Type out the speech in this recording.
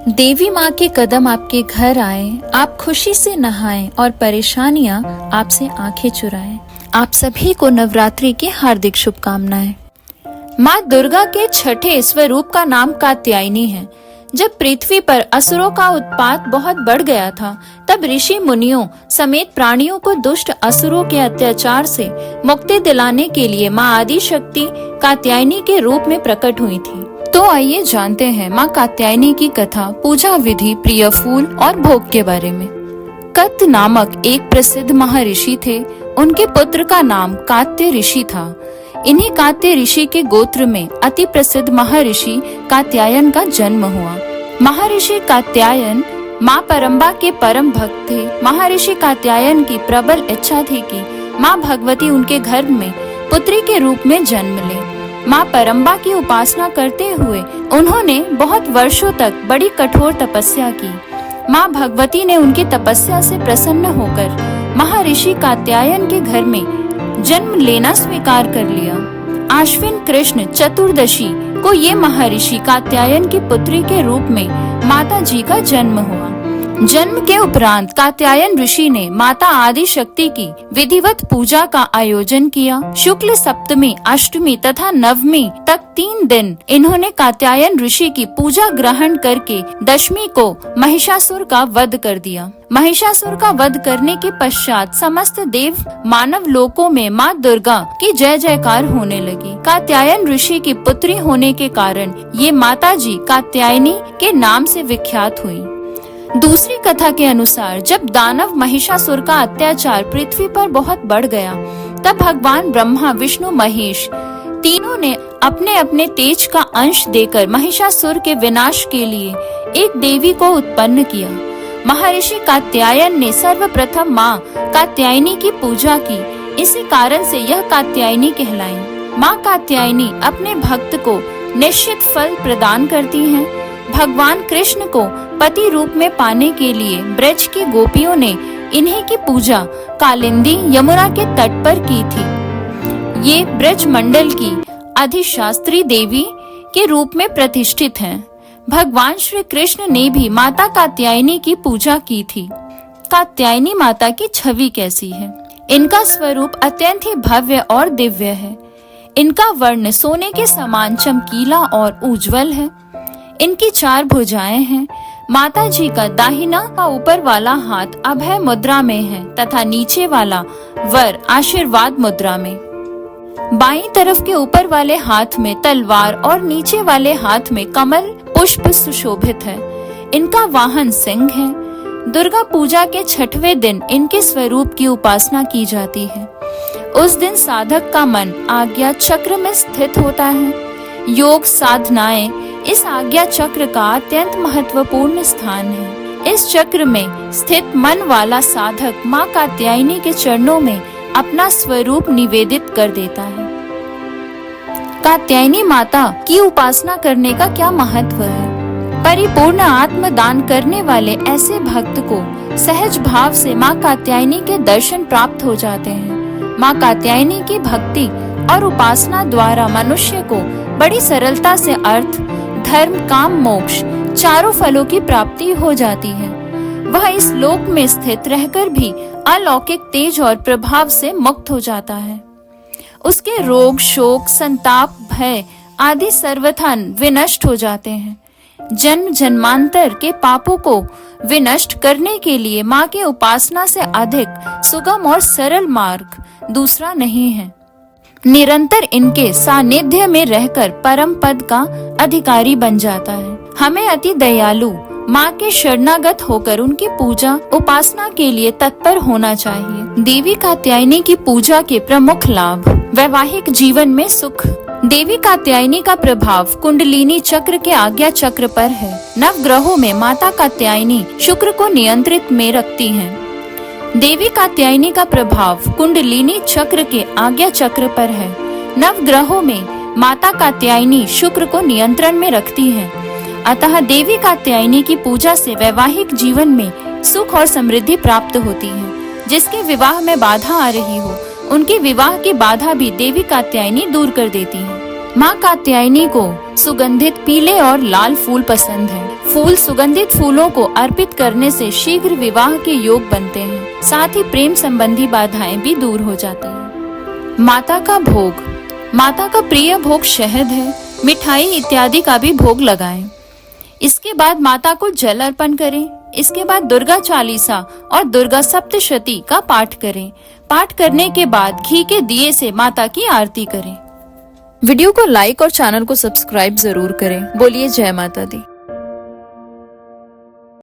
देवी माँ के कदम आपके घर आए, आप खुशी से नहाएं और परेशानियाँ आपसे आंखें चुराएं। आप सभी को नवरात्रि की हार्दिक शुभकामनाएं। माँ दुर्गा के छठे स्वरूप का नाम कात्यायनी है। जब पृथ्वी पर असुरों का उत्पात बहुत बढ़ गया था, तब ऋषि मुनियों समेत प्राणियों को दुष्ट असुरों के अत्याचार से मुक्ति दिलाने के लिए माँ आदि शक्ति कात्यायनी के रूप में प्रकट हुई थी। तो आइए जानते हैं माँ कात्यायनी की कथा, पूजा विधि, प्रिय फूल और भोग के बारे में। कत नामक एक प्रसिद्ध महर्षि थे। उनके पुत्र का नाम कात्य ऋषि था। इन्हीं कात्य ऋषि के गोत्र में अति प्रसिद्ध महर्षि कात्यायन का जन्म हुआ। महर्षि कात्यायन माँ परम्बा के परम भक्त थे। महर्षि कात्यायन की प्रबल इच्छा थी कि माँ भगवती उनके घर में पुत्री के रूप में जन्म ले। माँ परम्बा की उपासना करते हुए उन्होंने बहुत वर्षों तक बड़ी कठोर तपस्या की। माँ भगवती ने उनकी तपस्या से प्रसन्न होकर महर्षि कात्यायन के घर में जन्म लेना स्वीकार कर लिया। आश्विन कृष्ण चतुर्दशी को ये महर्षि कात्यायन की पुत्री के रूप में माता जी का जन्म हुआ। जन्म के उपरांत कात्यायन ऋषि ने माता आदि शक्ति की विधिवत पूजा का आयोजन किया। शुक्ल सप्तमी, अष्टमी तथा नवमी तक 3 दिन इन्होंने कात्यायन ऋषि की पूजा ग्रहण करके दशमी को महिषासुर का वध कर दिया। महिषासुर का वध करने के पश्चात समस्त देव मानव लोकों में माँ दुर्गा की जय जयकार होने लगी। कात्यायन ऋषि की पुत्री होने के कारण ये माता जी कात्यायनी के नाम से विख्यात हुई। दूसरी कथा के अनुसार जब दानव महिषासुर का अत्याचार पृथ्वी पर बहुत बढ़ गया, तब भगवान ब्रह्मा, विष्णु, महेश तीनों ने अपने अपने तेज का अंश देकर महिषासुर के विनाश के लिए एक देवी को उत्पन्न किया। महर्षि कात्यायन ने सर्वप्रथम माँ कात्यायनी की पूजा की। इसी कारण से यह कात्यायनी कहलाई। माँ कात्यायनी अपने भक्त को निश्चित फल प्रदान करती हैं। भगवान कृष्ण को पति रूप में पाने के लिए ब्रज की गोपियों ने इन्हीं की पूजा कालिंदी यमुना के तट पर की थी। ये ब्रज मंडल की अधिशास्त्री देवी के रूप में प्रतिष्ठित हैं। भगवान श्री कृष्ण ने भी माता कात्यायनी की पूजा की थी। कात्यायनी माता की छवि कैसी है? इनका स्वरूप अत्यंत ही भव्य और दिव्य है। इनका वर्ण सोने के समान चमकीला और उज्जवल है। इनकी 4 भुजाएं हैं। माता जी का दाहिना का ऊपर वाला हाथ अभय मुद्रा में है तथा नीचे वाला वर आशीर्वाद मुद्रा में। बाईं तरफ के ऊपर वाले हाथ में तलवार और नीचे वाले हाथ में कमल पुष्प सुशोभित है। इनका वाहन सिंह है। दुर्गा पूजा के 6वें दिन इनके स्वरूप की उपासना की जाती है। उस दिन साधक का मन आज्ञा चक्र में स्थित होता है। योग साधनाएं इस आज्ञा चक्र का अत्यंत महत्वपूर्ण स्थान है। इस चक्र में स्थित मन वाला साधक माँ कात्यायनी के चरणों में अपना स्वरूप निवेदित कर देता है। कात्यायनी माता की उपासना करने का क्या महत्व है? परिपूर्ण आत्मदान करने वाले ऐसे भक्त को सहज भाव से माँ कात्यायनी के दर्शन प्राप्त हो जाते हैं। माँ कात्यायनी की भक्ति और उपासना द्वारा मनुष्य को बड़ी सरलता से अर्थ, धर्म, काम, मोक्ष 4 फलों की प्राप्ति हो जाती है। वह इस लोक में स्थित रहकर भी अलौकिक तेज और प्रभाव से मुक्त हो जाता है। उसके रोग, शोक, संताप, भय आदि सर्वथा विनष्ट हो जाते हैं। जन्म जन्मांतर के पापों को विनष्ट करने के लिए माँ की उपासना से अधिक सुगम और सरल मार्ग दूसरा नहीं है। निरंतर इनके सानिध्य में रहकर परम पद का अधिकारी बन जाता है। हमें अति दयालु माँ के शरणागत होकर उनकी पूजा उपासना के लिए तत्पर होना चाहिए। देवी कात्यायनी की पूजा के प्रमुख लाभ: वैवाहिक जीवन में सुख। देवी कात्यायनी का प्रभाव कुंडलिनी चक्र के आज्ञा चक्र पर है। नवग्रहों में माता कात्यायनी शुक्र को नियंत्रित में रखती हैं। देवी कात्यायनी का प्रभाव कुंडलिनी चक्र के आज्ञा चक्र पर है। नवग्रहों में माता कात्यायनी शुक्र को नियंत्रण में रखती हैं। अतः देवी कात्यायनी की पूजा से वैवाहिक जीवन में सुख और समृद्धि प्राप्त होती है। जिसके विवाह में बाधा आ रही हो, उनके विवाह की बाधा भी देवी कात्यायनी दूर कर देती है। माँ कात्यायनी को सुगंधित पीले और लाल फूल पसंद है। फूल सुगंधित फूलों को अर्पित करने से शीघ्र विवाह के योग बनते हैं। साथ ही प्रेम संबंधी बाधाएं भी दूर हो जाती हैं। माता का भोग। माता का प्रिय भोग शहद है, मिठाई इत्यादि का भी भोग लगाएं। इसके बाद माता को जल अर्पण करें। इसके बाद दुर्गा चालीसा और दुर्गा सप्तशती का पाठ करें। पाठ करने के बाद घी के दिए से माता की आरती करें। वीडियो को लाइक और चैनल को सब्सक्राइब जरूर करें। बोलिए जय माता दी।